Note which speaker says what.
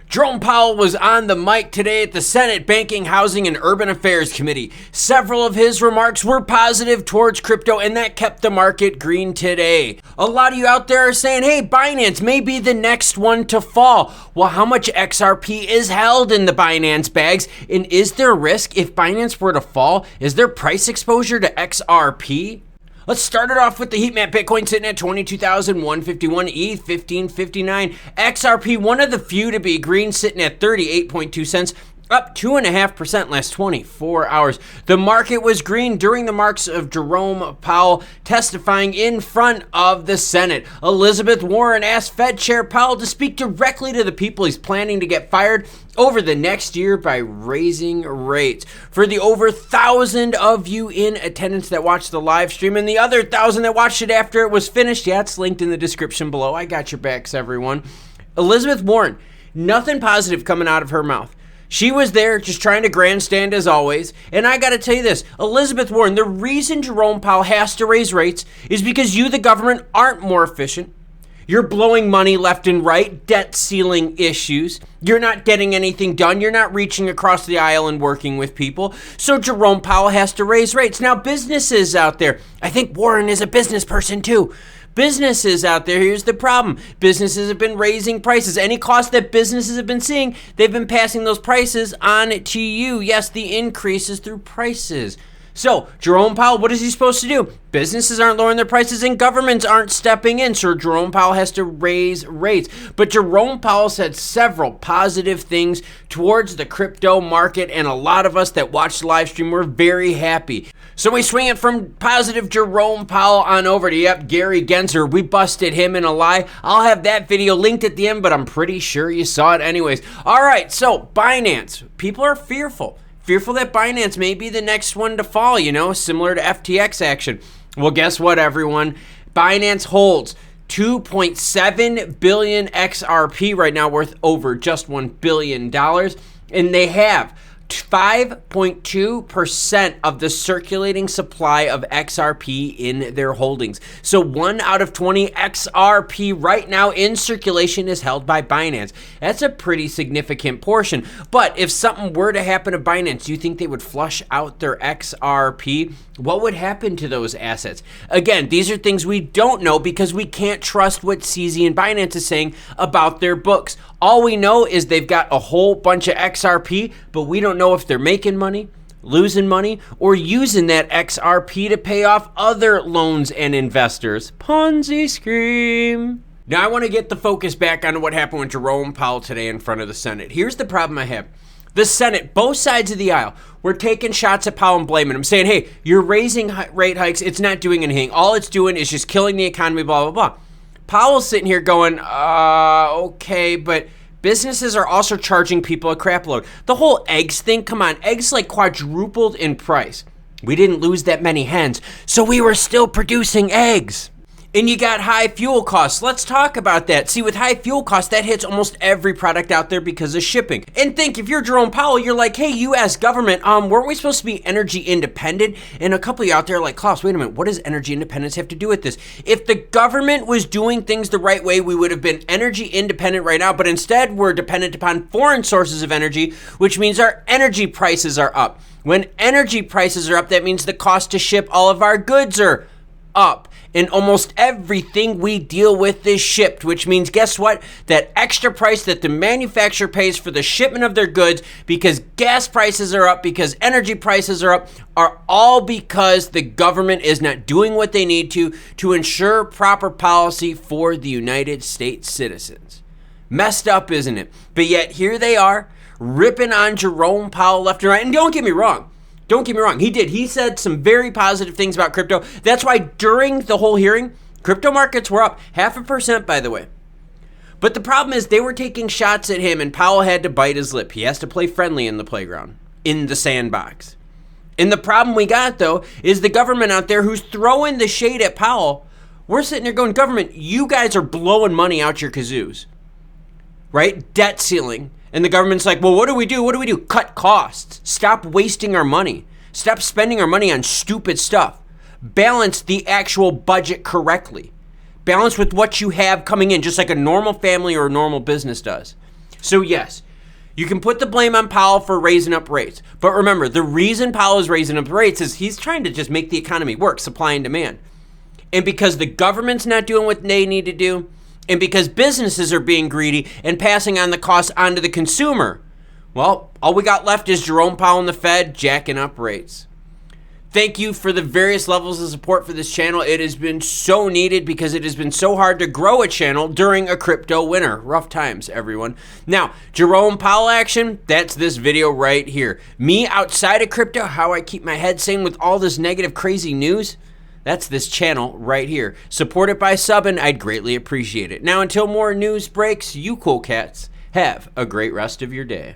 Speaker 1: Jerome Powell was on the mic today at the Senate Banking, Housing, and Urban Affairs Committee. Several of his remarks were positive towards crypto, and that kept the market green today. A lot of you out there are saying, hey, Binance may be the next one to fall. Well, how much XRP is held in the Binance bags? And is there risk if Binance were to fall? Is there price exposure to XRP? Let's start it off with the heat map. Bitcoin sitting at 22,151, ETH 1559, XRP one of the few to be green, sitting at 38.2 cents, up 2.5% last 24 hours. The market was green during the remarks of Jerome Powell testifying in front of the Senate. Elizabeth Warren asked Fed Chair Powell to speak directly to the people he's planning to get fired over the next year by raising rates. For the over 1,000 of you in attendance that watched the live stream and the other 1,000 that watched it after it was finished, yeah, it's linked in the description below. I got your backs, everyone. Elizabeth Warren, nothing positive coming out of her mouth. She was there just trying to grandstand as always. And I got to tell you this, Elizabeth Warren, the reason Jerome Powell has to raise rates is because you, the government, aren't more efficient. You're blowing money left and right, debt ceiling issues. You're not getting anything done. You're not reaching across the aisle and working with people. So Jerome Powell has to raise rates. Now, businesses out there, I think Warren is a business person too. Businesses out there, here's the problem. Businesses have been raising prices. Any cost that businesses have been seeing, they've been passing those prices on to you. Yes, the increase is through prices. So, Jerome Powell, what is he supposed to do? Businesses aren't lowering their prices and governments aren't stepping in, so Jerome Powell has to raise rates. But Jerome Powell said several positive things towards the crypto market, and a lot of us that watched the live stream were very happy. So we swing it from positive Jerome Powell on over to, Gary Gensler. We busted him in a lie. I'll have that video linked at the end, but I'm pretty sure you saw it anyways. All right, so Binance. People are fearful that Binance may be the next one to fall, similar to FTX action. Well, guess what, everyone? Binance holds 2.7 billion XRP right now, worth over just $1 billion. And they have 5.2% of the circulating supply of XRP in their holdings. So 1 out of 20 XRP right now in circulation is held by Binance. That's a pretty significant portion. But if something were to happen to Binance, do you think they would flush out their XRP? What would happen to those assets? Again, these are things we don't know because we can't trust what CZ and Binance is saying about their books. All we know is they've got a whole bunch of XRP, but we don't know if they're making money, losing money, or using that XRP to pay off other loans and investors. Ponzi scheme. Now I want to get the focus back on what happened with Jerome Powell today in front of the Senate. Here's the problem I have. The Senate, both sides of the aisle, were taking shots at Powell and blaming him, saying, hey, you're raising rate hikes. It's not doing anything. All it's doing is just killing the economy, blah, blah, blah. Powell's sitting here going, okay, but businesses are also charging people a crap load. The whole eggs thing, come on, eggs like quadrupled in price. We didn't lose that many hens, so we were still producing eggs. And you got high fuel costs. Let's talk about that. See, with high fuel costs, that hits almost every product out there because of shipping. And think, if you're Jerome Powell, you're like, hey, U.S. government, weren't we supposed to be energy independent? And a couple of you out there are like, Klaus, wait a minute, what does energy independence have to do with this? If the government was doing things the right way, we would have been energy independent right now, but instead we're dependent upon foreign sources of energy, which means our energy prices are up. When energy prices are up, that means the cost to ship all of our goods are up. And almost everything we deal with is shipped, which means, guess what? That extra price that the manufacturer pays for the shipment of their goods, because gas prices are up, because energy prices are up, are all because the government is not doing what they need to ensure proper policy for the United States citizens. Messed up, isn't it? But yet here they are, ripping on Jerome Powell left and right. And don't get me wrong. He did. He said some very positive things about crypto. That's why during the whole hearing, crypto markets were up 0.5%, by the way. But the problem is they were taking shots at him, and Powell had to bite his lip. He has to play friendly in the playground, in the sandbox. And the problem we got, though, is the government out there who's throwing the shade at Powell. We're sitting there going, government, you guys are blowing money out your kazoos, right? Debt ceiling. And the government's like, well, what do we do? Cut costs. Stop wasting our money. Stop spending our money on stupid stuff. Balance the actual budget correctly. Balance with what you have coming in, just like a normal family or a normal business does. So yes, you can put the blame on Powell for raising up rates. But remember, the reason Powell is raising up rates is he's trying to just make the economy work, supply and demand. And because the government's not doing what they need to do, and because businesses are being greedy and passing on the costs onto the consumer, well, all we got left is Jerome Powell and the Fed jacking up rates. Thank you for the various levels of support for this channel. It has been so needed because it has been so hard to grow a channel during a crypto winter. Rough times, everyone. Now, Jerome Powell action, that's this video right here. Me outside of crypto, how I keep my head sane with all this negative, crazy news, that's this channel right here. Support it by subbing, I'd greatly appreciate it. Now, until more news breaks, you cool cats, have a great rest of your day.